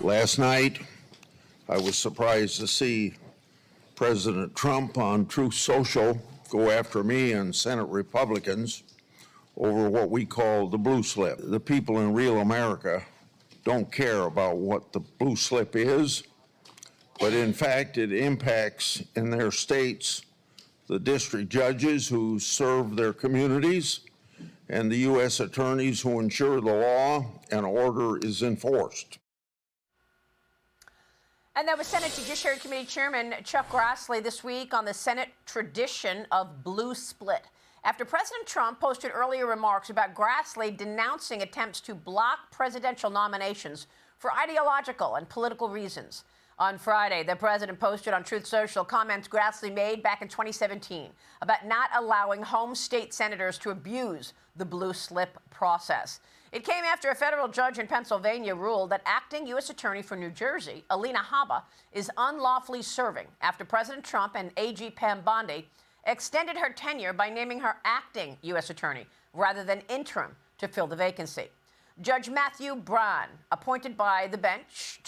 Last night, I was surprised to see President Trump on Truth Social go after me and Senate Republicans over what we call the blue slip. The people in real America don't care about what the blue slip is, but in fact, it impacts in their states the district judges who serve their communities and the U.S. attorneys who ensure the law and order is enforced. And that was Senate Judiciary Committee Chairman Chuck Grassley this week on the Senate tradition of blue split. After President Trump posted earlier remarks about Grassley denouncing attempts to block presidential nominations for ideological and political reasons. On Friday, the president posted on Truth Social comments Grassley made back in 2017 about not allowing home state senators to abuse the blue slip process. It came after a federal judge in Pennsylvania ruled that acting U.S. Attorney for New Jersey, Alina Habba, is unlawfully serving after President Trump and AG Pam Bondi extended her tenure by naming her acting U.S. Attorney rather than interim to fill the vacancy. Judge Matthew Braun, appointed by the bench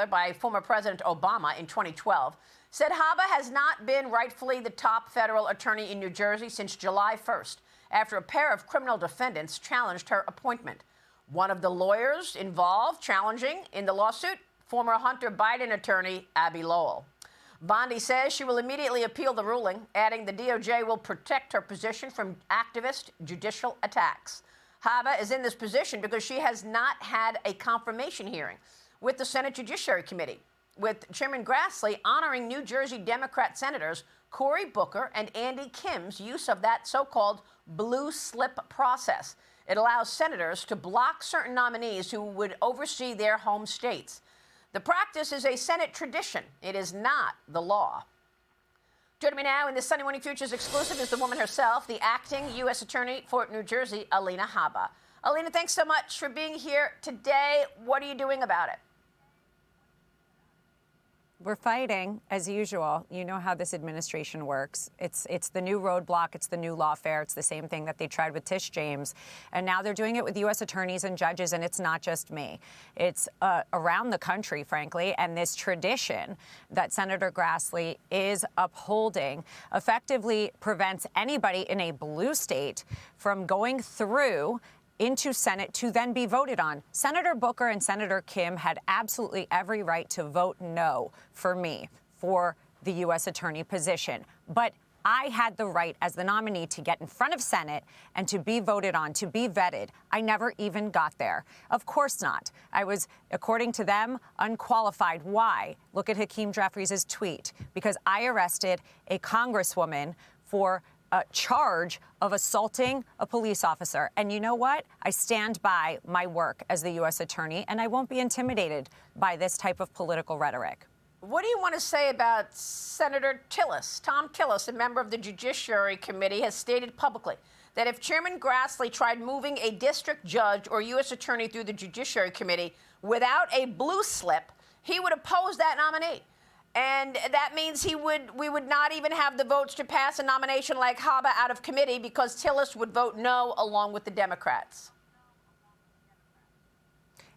by former President Obama in 2012, said Haba has not been rightfully the top federal attorney in New Jersey since July 1st, after a pair of criminal defendants challenged her appointment. One of the lawyers involved challenging in the lawsuit, former Hunter Biden attorney Abby Lowell. Bondi says she will immediately appeal the ruling, adding the DOJ will protect her position from activist judicial attacks. Haba is in this position because she has not had a confirmation hearing with the Senate Judiciary Committee, with Chairman Grassley honoring New Jersey Democrat Senators Cory Booker and Andy Kim's use of that so-called blue slip process. It allows senators to block certain nominees who would oversee their home states. The practice is a Senate tradition. It is not the law. Joining me now in this Sunday Morning Futures exclusive is the woman herself, the acting U.S. Attorney for New Jersey, Alina Habba. Alina, thanks so much for being here today. What are you doing about it? We're fighting, as usual. You know how this administration works. It's the new roadblock. It's the new lawfare. It's the same thing that they tried with Tish James. And now they're doing it with U.S. attorneys and judges, and it's not just me. It's around the country, frankly, and this tradition that Senator Grassley is upholding effectively prevents anybody in a blue state from going through into Senate to then be voted on. Senator Booker and Senator Kim had absolutely every right to vote no for me for the U.S. Attorney position. But I had the right as the nominee to get in front of Senate and to be voted on, to be vetted. I never even got there. Of course not. I was, according to them, unqualified. Why? Look at Hakeem Jeffries' tweet. Because I arrested a congresswoman for a charge of assaulting a police officer. And you know what? I stand by my work as the U.S. Attorney, and I won't be intimidated by this type of political rhetoric. What do you want to say about Senator Tillis? Tom Tillis, a member of the Judiciary Committee, has stated publicly that if Chairman Grassley tried moving a district judge or U.S. attorney through the Judiciary Committee without a blue slip, he would oppose that nominee. And that means we would not even have the votes to pass a nomination like Haba out of committee because Tillis would vote no along with the Democrats.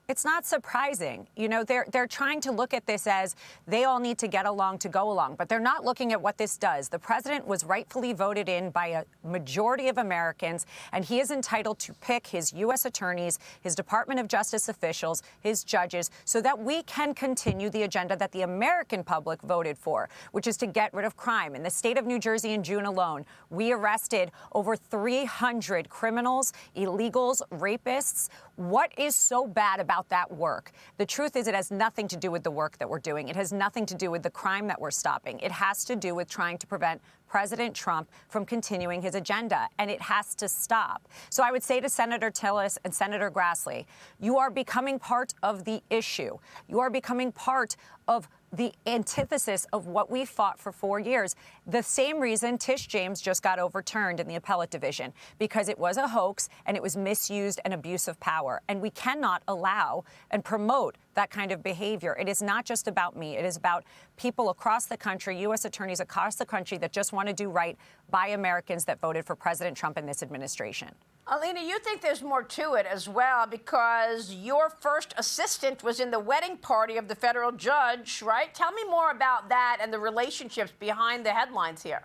It's not surprising. You know, they're trying to look at this as they all need to get along to go along, but they're not looking at what this does. The president was rightfully voted in by a majority of Americans, and he is entitled to pick his U.S. attorneys, his Department of Justice officials, his judges, so that we can continue the agenda that the American public voted for, which is to get rid of crime. In the state of New Jersey in June alone, we arrested over 300 criminals, illegals, rapists. What is so bad about that work? The truth is it has nothing to do with the work that we're doing. It has nothing to do with the crime that we're stopping. It has to do with trying to prevent President Trump from continuing his agenda, and it has to stop. So I would say to Senator Tillis and Senator Grassley, you are becoming part of the issue. You are becoming part of the antithesis of what we fought for 4 years. The same reason Tish James just got overturned in the appellate division, because it was a hoax and it was misused and abuse of power. And we cannot allow and promote that kind of behavior. It is not just about me. It is about people across the country, U.S. attorneys across the country that just want to do right by Americans that voted for President Trump in this administration. Alina, you think there's more to it as well because your first assistant was in the wedding party of the federal judge, right? Tell me more about that and the relationships behind the headlines here.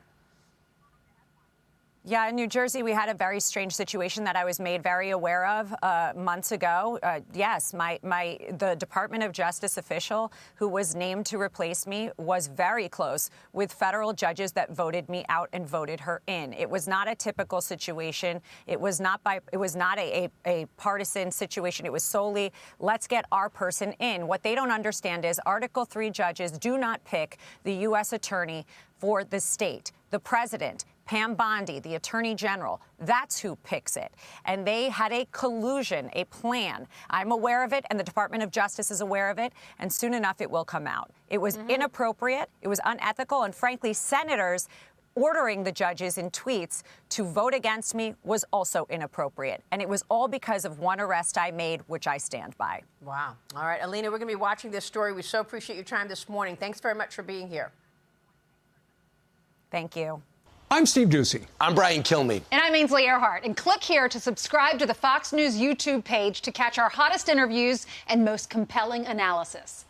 Yeah, in New Jersey, we had a very strange situation that I was made very aware of months ago. Yes, the Department of Justice official who was named to replace me was very close with federal judges that voted me out and voted her in. It was not a typical situation. It was not a partisan situation. It was solely, let's get our person in. What they don't understand is Article 3 judges do not pick the U.S. attorney for the state. The president, Pam Bondi, the Attorney General, that's who picks it. And they had a collusion, a plan. I'm aware of it, and the Department of Justice is aware of it, and soon enough it will come out. It was inappropriate, it was unethical, and frankly, senators ordering the judges in tweets to vote against me was also inappropriate. And it was all because of one arrest I made, which I stand by. Wow. All right, Alina, we're going to be watching this story. We so appreciate your time this morning. Thanks very much for being here. Thank you. I'm Steve Doocy. I'm Brian Kilmeade. And I'm Ainsley Earhart. And click here to subscribe to the Fox News YouTube page to catch our hottest interviews and most compelling analysis.